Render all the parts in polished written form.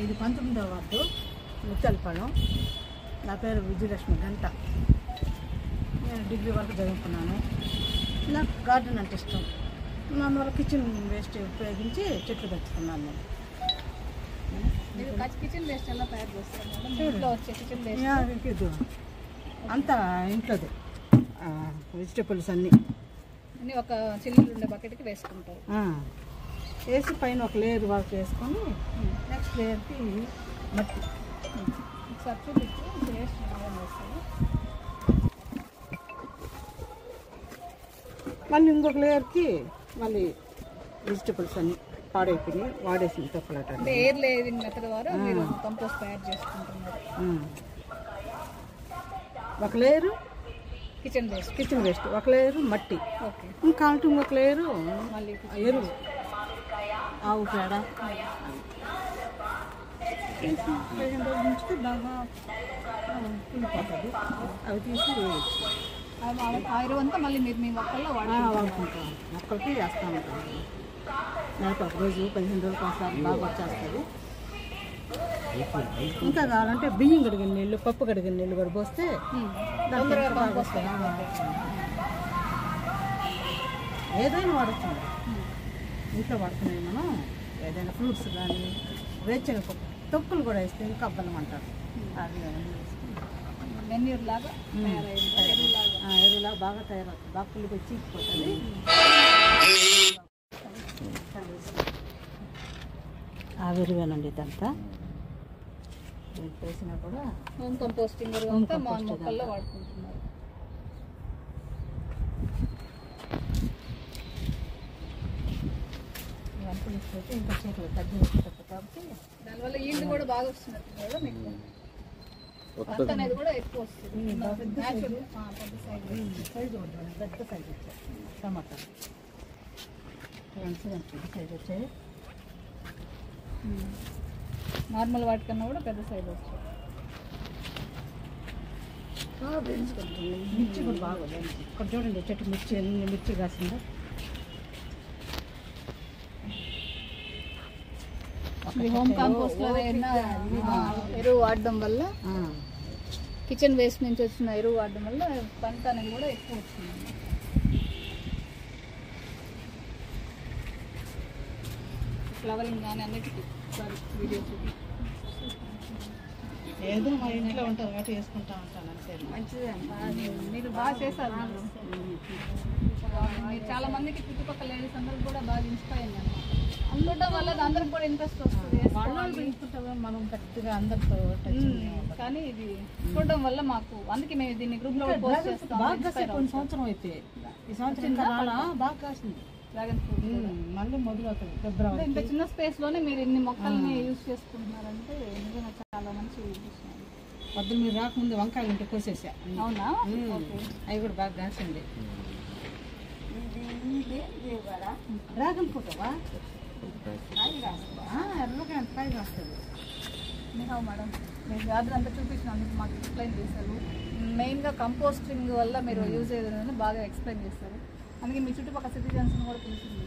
ఇది 19వ వార్డు ముత్యాలపాలెం. నా పేరు విజయలక్ష్మి గంట. నేను డిగ్రీ వరకు చదువుకున్నాను. నాకు గార్డెన్ అంటే ఇష్టం. అందువల్ల కిచెన్ వేస్ట్ ఉపయోగించి చెట్లు పెంచుకున్నాను. మీరు కిచెన్ వేస్ట్ ఎలా తయారు చేస్తారు మేడం? ఇంట్లో వచ్చే కిచెన్ వేస్ట్ ఇది అంతా ఇంట్లోది వెజిటేబుల్స్ అన్నీ ఒక చిల్లులు ఉండే బకెట్కి వేసుకుంటారు. వేసి పైన ఒక లేయర్ వర్క్ వేసుకొని నెక్స్ట్ లేయర్కి మట్టి ఒకసారి చూపించి వేస్ట్ వేస్తారు. మళ్ళీ ఇంకొక లేయర్కి మళ్ళీ వెజిటేబుల్స్ అన్నీ పాడైపోయినాయి వాడేసిన తొక్కలట. అంటే ఎయిర్ లేయరింగ్ మెథడ్ ద్వారా మీరు కంపోస్ట్ తయారు చేసుకుంటున్నారు. ఒక లేయరు కిచెన్ వేస్ట్, ఒక లేయరు మట్టి, ఓకే, ఇంకా ఇంకొక లేయరు మళ్ళీ ఎరువు, ఆవు పేడ. 15 రోజుల నుంచి బాగా కుళ్ళిపోతుంది. అవి తీసి వేయచ్చు. ఆ ఎరువు అంతా మళ్ళీ మీరు మీ మొక్కల్లో వాడుకుంటాం. మొక్కలకి వేస్తూ ఉంటాం. నెలకు ఒక రోజు 15 రోజులకు ఒకసారి బాగా వచ్చేస్తుంది. ఇంకా కావాలంటే బియ్యం కడిగిన నీళ్ళు, పప్పు కడిగిన నీళ్ళు కూడా పోస్తే బాగా వస్తాయి. ఏదైనా వాడచ్చు. ఇంట్లో వాడుతున్నాయి మనం. ఏదైనా ఫ్రూట్స్ కానీ వేచిన తొక్కులు కూడా వేస్తే ఇంకా అబ్బలం అంటారు. అది మెన్యూర్లాగా ఎరువులాగా బాగా తయారవుతుంది. బాగా పుల్లిగా చీకిపోతుంది. ఎరువేనండి ఇదంతా. వేసినా కూడా హోమ్ కంపోస్టింగ్ అంతా మా మొక్కల్లో వాడుకుంటున్నారు. ఇవంతా తీసుకొచ్చి ఇంకా చేతులు తగ్గిపోతుంది కాబట్టి దానివల్ల ఈల్డ్ కూడా బాగా వస్తున్నట్టు కదా మీకు. పంట అనేది కూడా ఎక్కువ వస్తుంది. పెద్ద సైజు ఉంటుంది. పెద్ద సైజు వచ్చాయి టమాటా. పెద్ద సైజు వచ్చాయి. నార్మల్ వాటికన్నా కూడా పెద్ద సైజు వస్తుంది. మిర్చి కూడా బాగుంది. ఇక్కడ చూడండి చెట్టు మిర్చి ఎన్ని మిర్చి కాసిందో. హోమ్ కాంపోస్ట్ లో ఎరువు వాడడం వల్ల, కిచెన్ వేస్ట్ నుంచి వచ్చిన ఎరువు వాడడం వల్ల పంట అనేది కూడా ఎక్కువ వచ్చింది. ఫ్లవరింగ్ కానీ అన్నిటికీ వీడియో చూపి. ఏదో మా ఇంట్లో ఉంటుంది కాబట్టి వేసుకుంటా ఉంటాను అంతే. మంచిదే, మీరు బాగా చేశారు. మీరు చాలా మందికి చుట్టుపక్కల లేడీస్ అందరికి కూడా బాగా ఇన్స్పైర్ అయింది అనమాట. అందుకోవడం వల్ల అందరికి కూడా ఇంట్రెస్ట్ వస్తుంది. మనం గట్టిగా అందరితో కానీ ఇది చూడడం వల్ల మాకు, అందుకే మేము దీన్ని గ్రూప్ లో పోస్ట్ చేస్తాం. కొన్ని సంవత్సరం అయితే ఈ సంవత్సరం బాగా కాసింది డ్రాగన్ ఫ్రూట్. మళ్ళీ మొదలవుతుంది ఫిబ్రవరి. ఇంత చిన్న స్పేస్ లోనే మీరు ఇన్ని మొక్కల్ని యూజ్ చేసుకుంటున్నారంటే నిజంగా చాలా మంచి విషయం. పొద్దున్న మీరు రాకముందు వంకాయలు ఉంటే కోసేసా. అవునా? అవి కూడా బాగా కాసింది. డ్రాగన్ ఫ్రూట్ ఎర్రకాయ కాయ కాస్తుంది. మేడం మీరు గార్డెన్ అంతా చూపించినందుకు మాకు ఎక్స్ప్లెయిన్ చేశారు. మెయిన్గా కంపోస్టింగ్ వల్ల మీరు యూజ్ అయ్యేదని బాగా ఎక్స్ప్లెయిన్ చేస్తారు. అందుకే మీ చుట్టుపక్కల సిటిజన్స్ కూడా తెలిసింది.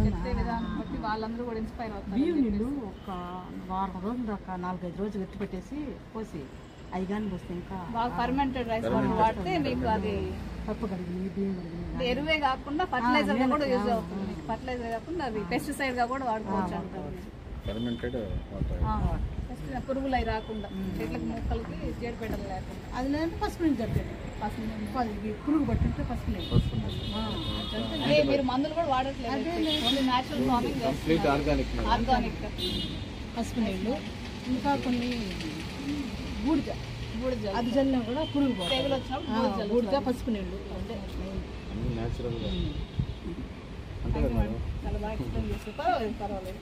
చెప్పే విధానం బట్టి వాళ్ళందరూ కూడా ఇన్స్పైర్ అవుతారు. బియ్యం నీళ్ళు ఒక వారం రోజులు దాకా 4-5 రోజులు ఎత్తి పెట్టేసి పోసి అవి కానీ పోస్తే ఇంకా బాగా ఫర్మెంటెడ్ రైస్ వాటర్ వాడితే మీకు అది పప్పు కడిగి బియ్యం కడిగి ఎరువే కాకుండా ఫర్టిలైజర్ గా కూడా యూజ్ అవుతుంది. మీకు ఫర్టిలైజర్ కాకుండా అది పెస్టిసైడ్ గా కూడా వాడుకోవచ్చు అంటారు. పురుగులు అవి రాకుండా, చెట్లకి మొక్కలకి జీడిపెట్టలు లేకుండా. అది లేదంటే పసుపు నీళ్ళు జరిపేది. పురుగు పట్టింటే పసుపు నీళ్ళు. మీరు మందులు కూడా వాడట్లేదు, ఓన్లీ న్యాచురల్ ఫార్మింగ్, ఆర్గానిక్ పసుపు నీళ్ళు. ఇంకా కొన్ని బూడిద అది జల్లినా కూడా పురుగు తెగులు వచ్చినప్పుడు బూడిద పసుపు నీళ్ళు అంటే చాలా బాగా ఎక్స్ప్లెయిన్ చేస్తారు. పర్వాలేదు.